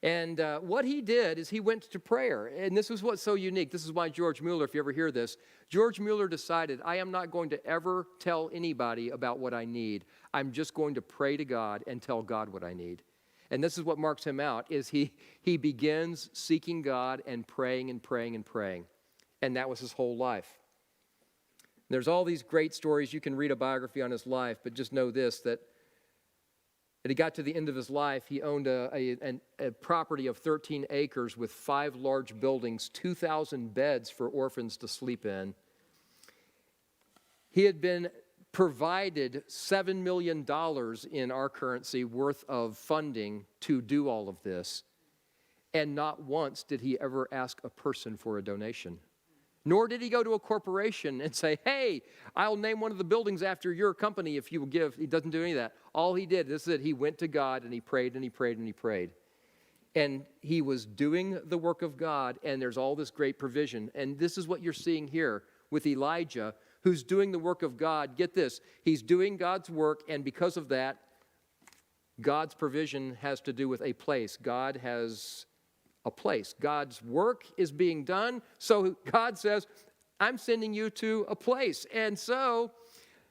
And what he did is he went to prayer. And this is what's so unique. This is why George Mueller, if you ever hear this, George Mueller decided, I am not going to ever tell anybody about what I need. I'm just going to pray to God and tell God what I need. And this is what marks him out, is he begins seeking God and praying and praying and praying. And that was his whole life. There's all these great stories. You can read a biography on his life, but just know this, that he got to the end of his life, he owned a property of 13 acres with 5 large buildings, 2,000 beds for orphans to sleep in. He had been provided $7 million in our currency worth of funding to do all of this. And not once did he ever ask a person for a donation. Nor did he go to a corporation and say, hey, I'll name one of the buildings after your company if you will give. He doesn't do any of that. All he did, this is it, he went to God and he prayed and he prayed and he prayed. And he was doing the work of God, and there's all this great provision. And this is what you're seeing here with Elijah, who's doing the work of God. Get this, he's doing God's work, and because of that, God's provision has to do with a place. God has a place. God's work is being done, so God says, I'm sending you to a place. And so,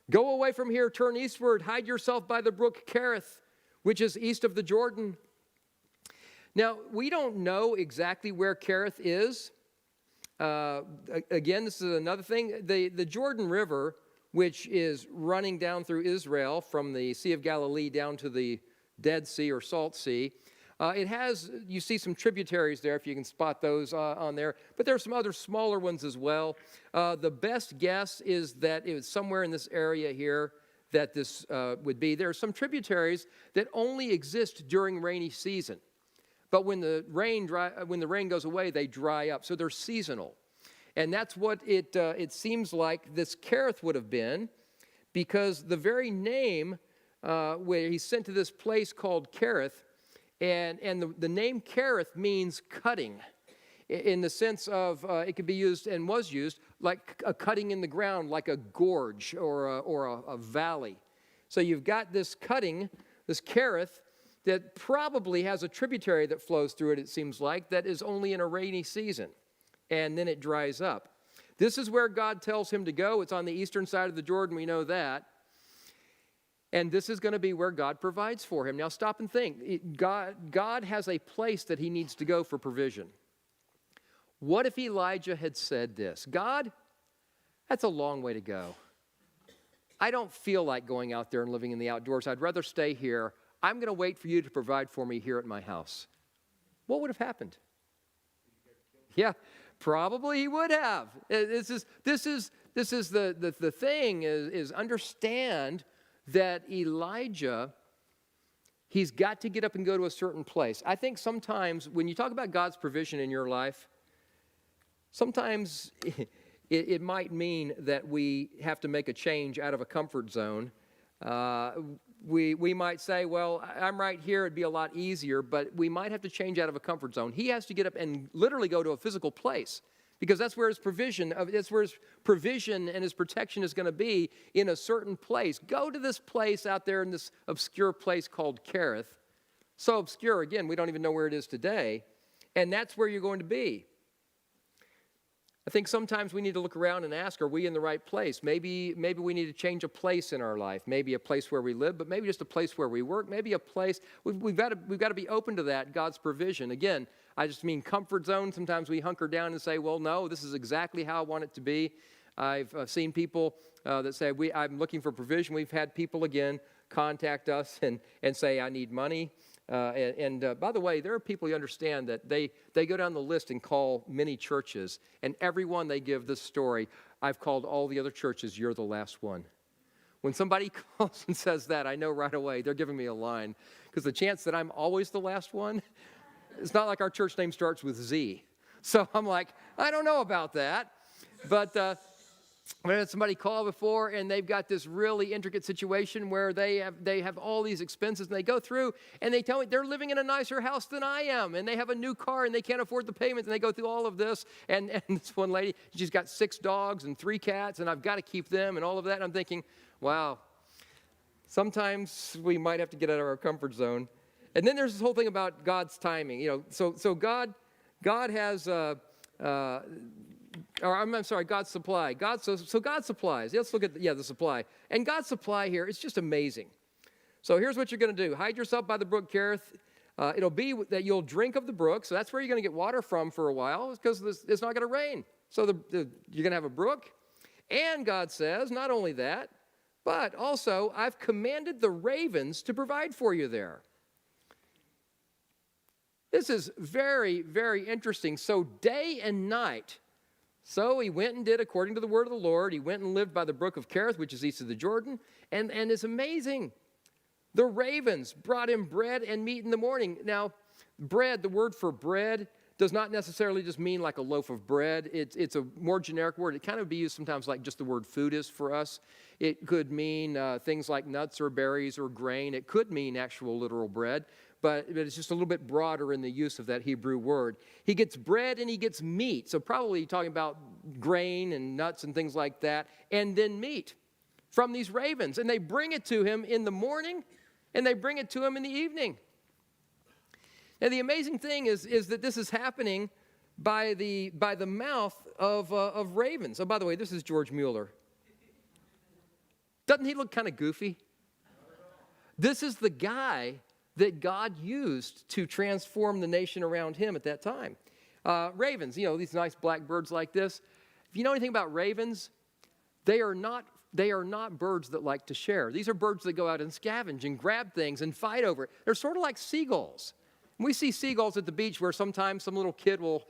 go away from here, turn eastward, hide yourself by the brook Kerith, which is east of the Jordan. Now, we don't know exactly where Kerith is. Again, this is another thing. The Jordan River which is running down through Israel from the Sea of Galilee down to the Dead Sea or Salt Sea. It has, you see some tributaries there, if you can spot those on there, but there are some other smaller ones as well. The best guess is that it was somewhere in this area here that this would be. There are some tributaries that only exist during rainy season, but when the rain goes away, they dry up, so they're seasonal. And that's what it seems like this Kerith would have been, because the very name where he's sent to this place called Kerith, and the name Kerith means cutting, in the sense of it could be used and was used like a cutting in the ground, like a gorge or a valley. So you've got this cutting, this Kerith, that probably has a tributary that flows through it, it seems like, that is only in a rainy season, and then it dries up. This is where God tells him to go. It's on the eastern side of the Jordan, we know that. And this is going to be where God provides for him. Now stop and think. God has a place that he needs to go for provision. What if Elijah had said this? God, that's a long way to go. I don't feel like going out there and living in the outdoors. I'd rather stay here. I'm going to wait for you to provide for me here at my house. What would have happened? Yeah, probably he would have. This is the thing is understand that Elijah, he's got to get up and go to a certain place. I think sometimes when you talk about God's provision in your life, sometimes it might mean that we have to make a change out of a comfort zone. We might say, well, I'm right here, it'd be a lot easier, but we might have to change out of a comfort zone. He has to get up and literally go to a physical place, because that's where his provision and his protection is going to be, in a certain place. Go to this place out there in this obscure place called Kerith. So obscure, again, we don't even know where it is today. And that's where you're going to be. I think sometimes we need to look around and ask, are we in the right place? Maybe we need to change a place in our life. Maybe a place where we live, but maybe just a place where we work. Maybe a place, we've got to be open to that, God's provision. Again, I just mean comfort zone. Sometimes we hunker down and say, well, no, this is exactly how I want it to be. I've seen people that say, I'm looking for provision. We've had people, again, contact us and say, I need money. By the way, there are people you understand that they go down the list and call many churches, and everyone they give this story, I've called all the other churches, you're the last one. When somebody calls and says that, I know right away they're giving me a line, because the chance that I'm always the last one, it's not like our church name starts with Z. So I'm like, I don't know about that. But I had somebody call before, and they've got this really intricate situation where they have all these expenses, and they go through, and they tell me they're living in a nicer house than I am, and they have a new car, and they can't afford the payments, and they go through all of this, and this one lady, she's got 6 dogs and 3 cats, and I've got to keep them, and all of that, and I'm thinking, wow, sometimes we might have to get out of our comfort zone. And then there's this whole thing about God's timing, so God has, God's supply. God supplies. Let's look at the supply. And God's supply here, it's just amazing. So here's what you're going to do. Hide yourself by the brook Kerith. It'll be that you'll drink of the brook. So that's where you're going to get water from for a while, because it's not going to rain. So you're going to have a brook. And God says, not only that, but also I've commanded the ravens to provide for you there. This is very, very interesting. So day and night. So he went and did according to the word of the Lord. He went and lived by the brook of Kerith, which is east of the Jordan. And it's amazing. The ravens brought him bread and meat in the morning. Now, bread, the word for bread, does not necessarily just mean like a loaf of bread. It's a more generic word. It kind of be used sometimes like just the word food is for us. It could mean things like nuts or berries or grain. It could mean actual literal bread. But it's just a little bit broader in the use of that Hebrew word. He gets bread and he gets meat. So probably talking about grain and nuts and things like that. And then meat from these ravens. And they bring it to him in the morning and they bring it to him in the evening. Now the amazing thing is that this is happening by the mouth of ravens. Oh, by the way, this is George Mueller. Doesn't he look kind of goofy? This is the guy that God used to transform the nation around him at that time. Ravens, these nice black birds like this. If you know anything about ravens, they are not they are not birds that like to share. These are birds that go out and scavenge and grab things and fight over it. They're sort of like seagulls. We see seagulls at the beach where sometimes some little kid will,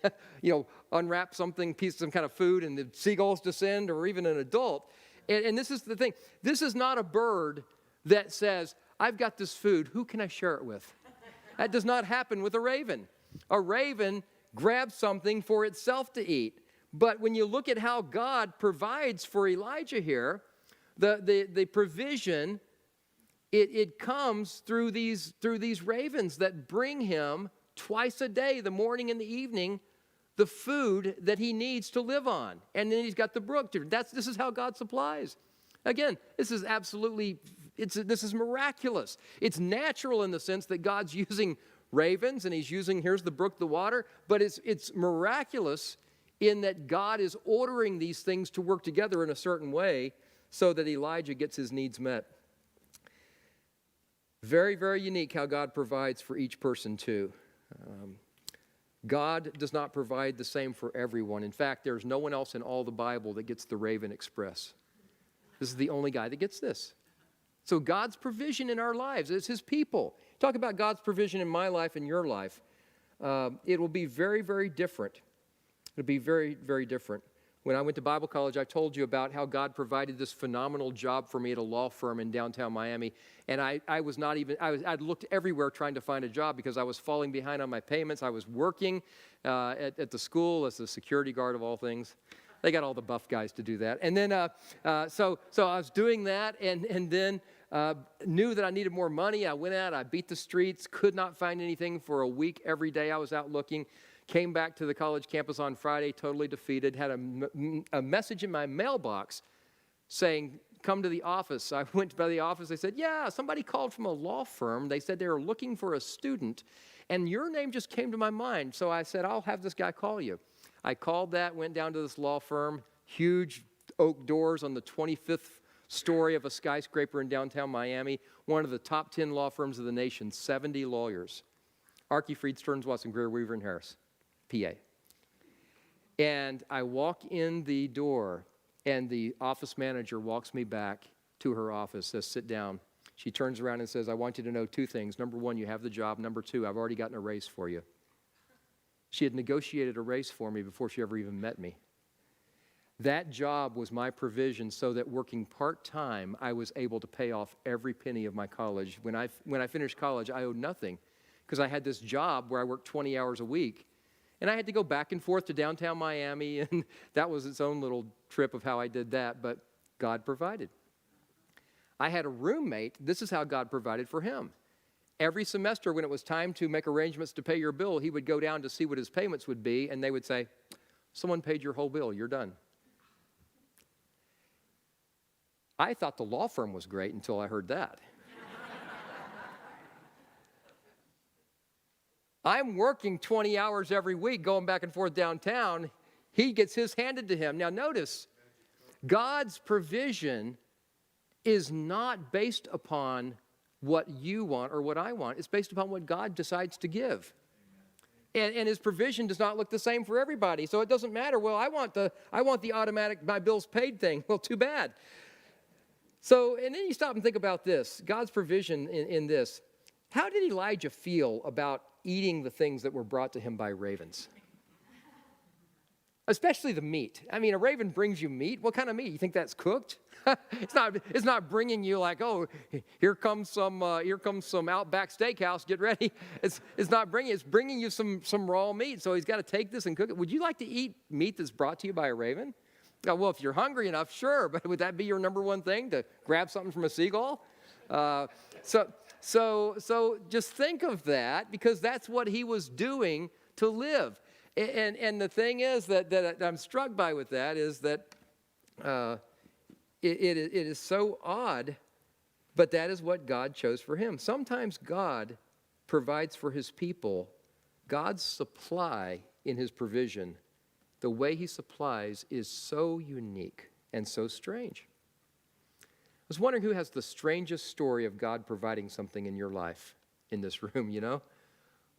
unwrap something, piece of some kind of food, and the seagulls descend, or even an adult. And this is the thing. This is not a bird that says, I've got this food, who can I share it with? That does not happen with a raven. A raven grabs something for itself to eat. But when you look at how God provides for Elijah here, the provision, it comes through these ravens that bring him twice a day, the morning and the evening, the food that he needs to live on. And then he's got the brook. This is how God supplies. Again, this is miraculous. It's natural in the sense that God's using ravens and he's using, here's the brook, the water, but it's miraculous in that God is ordering these things to work together in a certain way so that Elijah gets his needs met. Very, very unique how God provides for each person too. God does not provide the same for everyone. In fact, there's no one else in all the Bible that gets the Raven Express. This is the only guy that gets this. So God's provision in our lives is his people. Talk about God's provision in my life and your life. It will be very, very different. It'll be very, very different. When I went to Bible college, I told you about how God provided this phenomenal job for me at a law firm in downtown Miami. And I'd looked everywhere trying to find a job because I was falling behind on my payments. I was working at the school as the security guard of all things. They got all the buff guys to do that. And then, so I was doing that and then knew that I needed more money. I went out, I beat the streets, could not find anything for a week. Every day I was out looking. Came back to the college campus on Friday, totally defeated, had a message in my mailbox saying, come to the office. I went by the office. They said, yeah, somebody called from a law firm. They said they were looking for a student, and your name just came to my mind. So I said, I'll have this guy call you. I called that, went down to this law firm, huge oak doors on the 25th story of a skyscraper in downtown Miami, one of the top 10 law firms of the nation, 70 lawyers. Archie Fried, Stearns, Watson, Greer, Weaver, and Harris. PA. And I walk in the door, and the office manager walks me back to her office, says, sit down. She turns around and says, I want you to know two things. Number one, you have the job. Number two, I've already gotten a raise for you. She had negotiated a raise for me before she ever even met me. That job was my provision so that working part-time, I was able to pay off every penny of my college. When I finished college, I owed nothing because I had this job where I worked 20 hours a week. And I had to go back and forth to downtown Miami, and that was its own little trip of how I did that, but God provided. I had a roommate. This is how God provided for him. Every semester when it was time to make arrangements to pay your bill, he would go down to see what his payments would be, and they would say, someone paid your whole bill, you're done. I thought the law firm was great until I heard that. I'm working 20 hours every week going back and forth downtown. He gets his handed to him. Now notice, God's provision is not based upon what you want or what I want. It's based upon what God decides to give. And his provision does not look the same for everybody. So it doesn't matter. Well, I want the automatic my bills paid thing. Well, too bad. So, and then you stop and think about this. God's provision in this. How did Elijah feel about eating the things that were brought to him by ravens? Especially the meat. I mean, a raven brings you meat. What kind of meat? You think that's cooked? It's not bringing you like, oh, here comes some Outback Steakhouse. Get ready. It's bringing you some raw meat. So he's got to take this and cook it. Would you like to eat meat that's brought to you by a raven? Well, if you're hungry enough, sure. But would that be your number one thing, to grab something from a seagull? So just think of that, because that's what he was doing to live. And the thing is that I'm struck by with that is that it is so odd, but that is what God chose for him. Sometimes God provides for his people. God's supply in his provision, the way he supplies, is so unique and so strange. I was wondering who has the strangest story of God providing something in your life in this room, you know?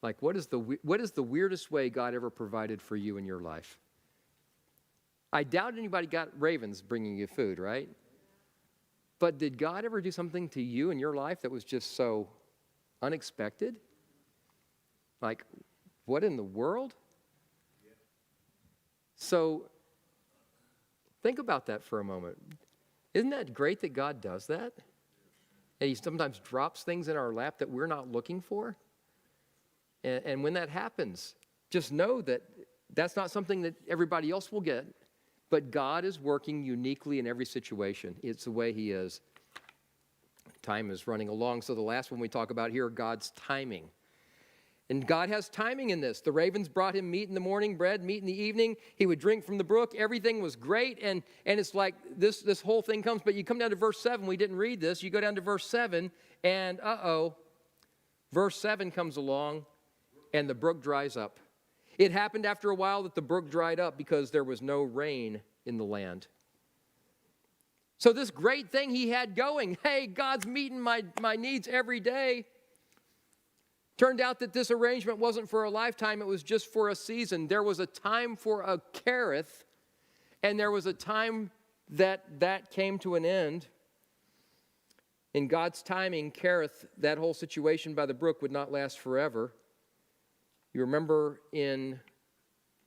Like, what is the weirdest way God ever provided for you in your life? I doubt anybody got ravens bringing you food, right? But did God ever do something to you in your life that was just so unexpected? Like, what in the world? So, think about that for a moment. Isn't that great that God does that? And he sometimes drops things in our lap that we're not looking for. And when that happens, just know that that's not something that everybody else will get. But God is working uniquely in every situation. It's the way he is. Time is running along. So the last one we talk about here, God's timing. And God has timing in this. The ravens brought him meat in the morning, bread, meat in the evening. He would drink from the brook. Everything was great. And it's like this whole thing comes. But you come down to verse 7. We didn't read this. You go down to verse 7. And verse 7 comes along. And the brook dries up. It happened after a while that the brook dried up because there was no rain in the land. So this great thing he had going, hey, God's meeting my needs every day. Turned out that this arrangement wasn't for a lifetime, it was just for a season. There was a time for a Kerith, and there was a time that came to an end. In God's timing, Kerith, that whole situation by the brook would not last forever. You remember in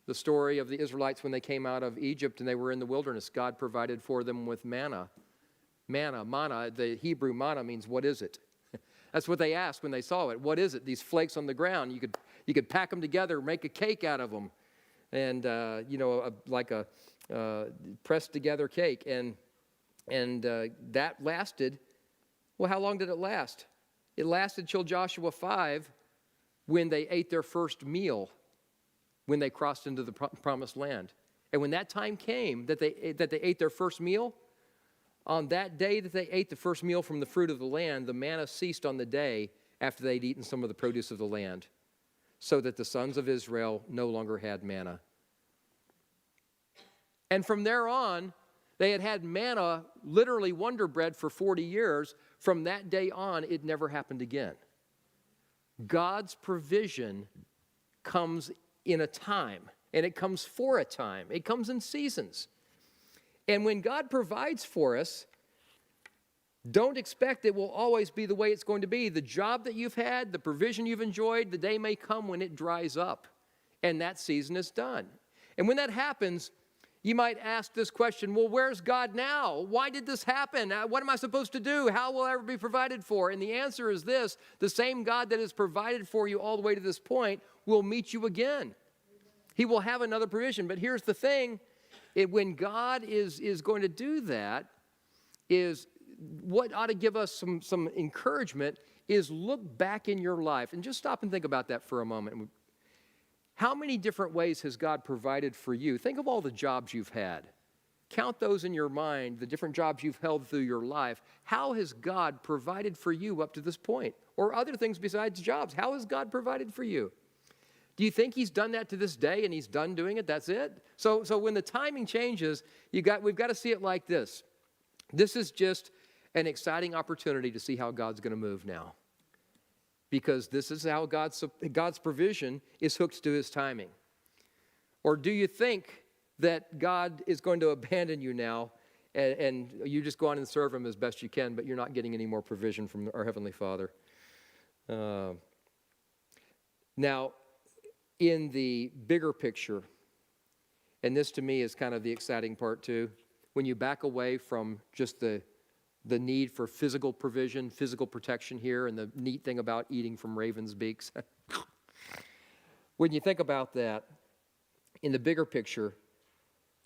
the story of the Israelites when they came out of Egypt and they were in the wilderness, God provided for them with manna. Manna, the Hebrew manna means, what is it? That's what they asked when they saw it. What is it? These flakes on the ground. You could pack them together, make a cake out of them, and like a pressed together cake. And that lasted. Well, how long did it last? It lasted till Joshua 5, when they ate their first meal, when they crossed into the promised land. And when that time came that they ate their first meal, on that day that they ate the first meal from the fruit of the land, the manna ceased on the day after they'd eaten some of the produce of the land, so that the sons of Israel no longer had manna. And from there on, they had manna, literally Wonder Bread, for 40 years. From that day on, it never happened again. God's provision comes in a time, and it comes for a time. It comes in seasons. And when God provides for us, don't expect it will always be the way it's going to be. The job that you've had, the provision you've enjoyed, the day may come when it dries up, and that season is done. And when that happens, you might ask this question, well, where's God now? Why did this happen? What am I supposed to do? How will I ever be provided for? And the answer is this: the same God that has provided for you all the way to this point will meet you again. He will have another provision. But here's the thing, when God is going to do that, is what ought to give us some encouragement is look back in your life and just stop and think about that for a moment. How many different ways has God provided for you? Think of all the jobs you've had. Count those in your mind, the different jobs you've held through your life. How has God provided for you up to this point? Or other things besides jobs. How has God provided for you? Do you think he's done that to this day and he's done doing it? That's it? So when the timing changes, we've got to see it like this. This is just an exciting opportunity to see how God's going to move now. Because this is how God's provision is hooked to his timing. Or do you think that God is going to abandon you now and you just go on and serve him as best you can, but you're not getting any more provision from our Heavenly Father? Now, in the bigger picture, and this to me is kind of the exciting part too, when you back away from just the need for physical provision, physical protection here, and the neat thing about eating from ravens' beaks. When you think about that, in the bigger picture,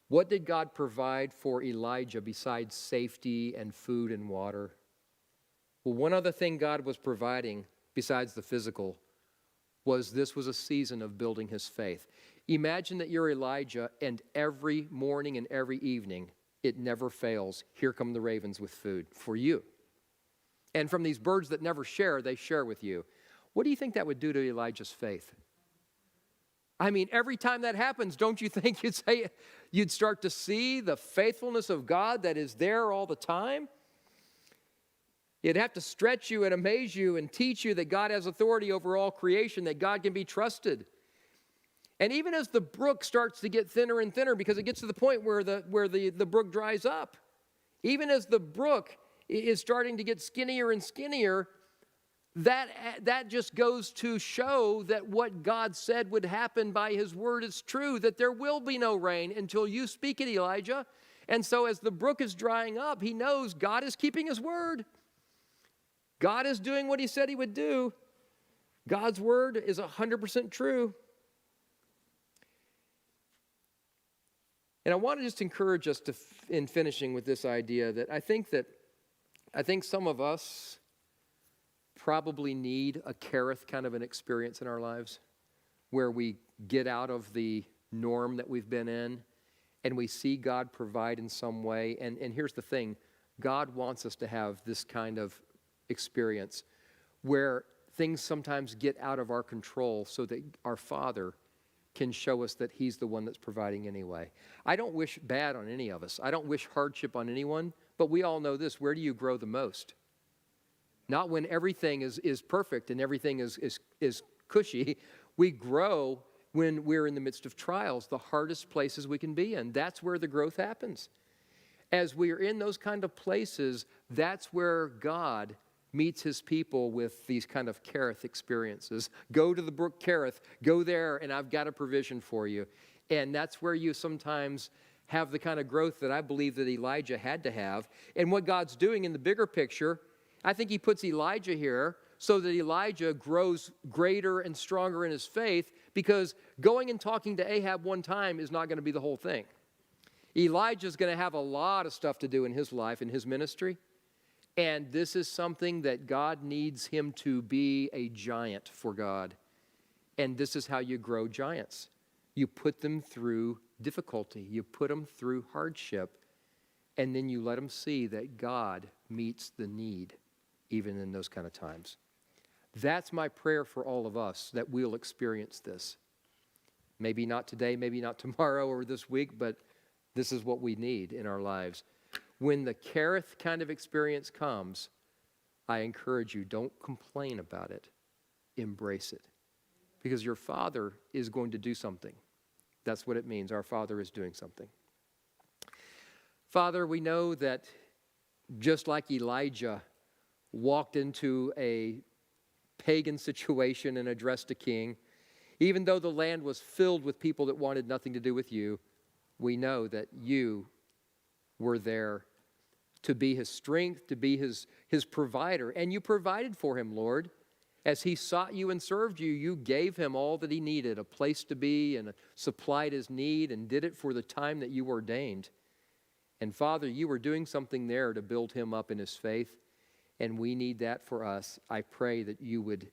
what did God provide for Elijah besides safety and food and water? Well, one other thing God was providing besides the physical was a season of building his faith. Imagine that you're Elijah, and every morning and every evening, it never fails. Here come the ravens with food for you. And from these birds that never share, they share with you. What do you think that would do to Elijah's faith? I mean, every time that happens, don't you think you'd start to see the faithfulness of God that is there all the time? It'd have to stretch you and amaze you and teach you that God has authority over all creation, that God can be trusted. And even as the brook starts to get thinner and thinner, because it gets to the point where the brook dries up, even as the brook is starting to get skinnier and skinnier, that just goes to show that what God said would happen by his word is true, that there will be no rain until you speak it, Elijah. And so as the brook is drying up, he knows God is keeping his word. God is doing what he said he would do. God's word is 100% true. And I want to just encourage us in finishing with this idea that I think some of us probably need a Kerith kind of an experience in our lives where we get out of the norm that we've been in and we see God provide in some way. And here's the thing, God wants us to have this kind of experience where things sometimes get out of our control so that our Father can show us that he's the one that's providing anyway. I don't wish bad on any of us. I don't wish hardship on anyone, but we all know this. Where do you grow the most? Not when everything is perfect and everything is cushy. We grow when we're in the midst of trials, the hardest places we can be in. That's where the growth happens. As we are in those kind of places, that's where God meets his people with these kind of Kerith experiences. Go to the brook Kerith, go there, and I've got a provision for you. And that's where you sometimes have the kind of growth that I believe that Elijah had to have. And what God's doing in the bigger picture, I think he puts Elijah here so that Elijah grows greater and stronger in his faith, because going and talking to Ahab one time is not going to be the whole thing. Elijah's going to have a lot of stuff to do in his life, in his ministry. And this is something that God needs him to be a giant for God. And this is how you grow giants. You put them through difficulty. You put them through hardship. And then you let them see that God meets the need, even in those kind of times. That's my prayer for all of us, that we'll experience this. Maybe not today, maybe not tomorrow or this week, but this is what we need in our lives. When the Kerith kind of experience comes, I encourage you, don't complain about it. Embrace it. Because your Father is going to do something. That's what it means. Our Father is doing something. Father, we know that just like Elijah walked into a pagan situation and addressed a king, even though the land was filled with people that wanted nothing to do with you, we know that you were there to be his strength, to be his provider. And you provided for him, Lord. As he sought you and served you, you gave him all that he needed, a place to be, and supplied his need, and did it for the time that you ordained. And Father, you were doing something there to build him up in his faith, and we need that for us. I pray that you would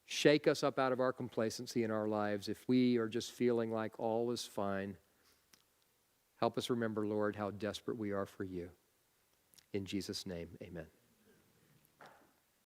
shake us up out of our complacency in our lives if we are just feeling like all is fine. Help us remember, Lord, how desperate we are for you. In Jesus' name, amen.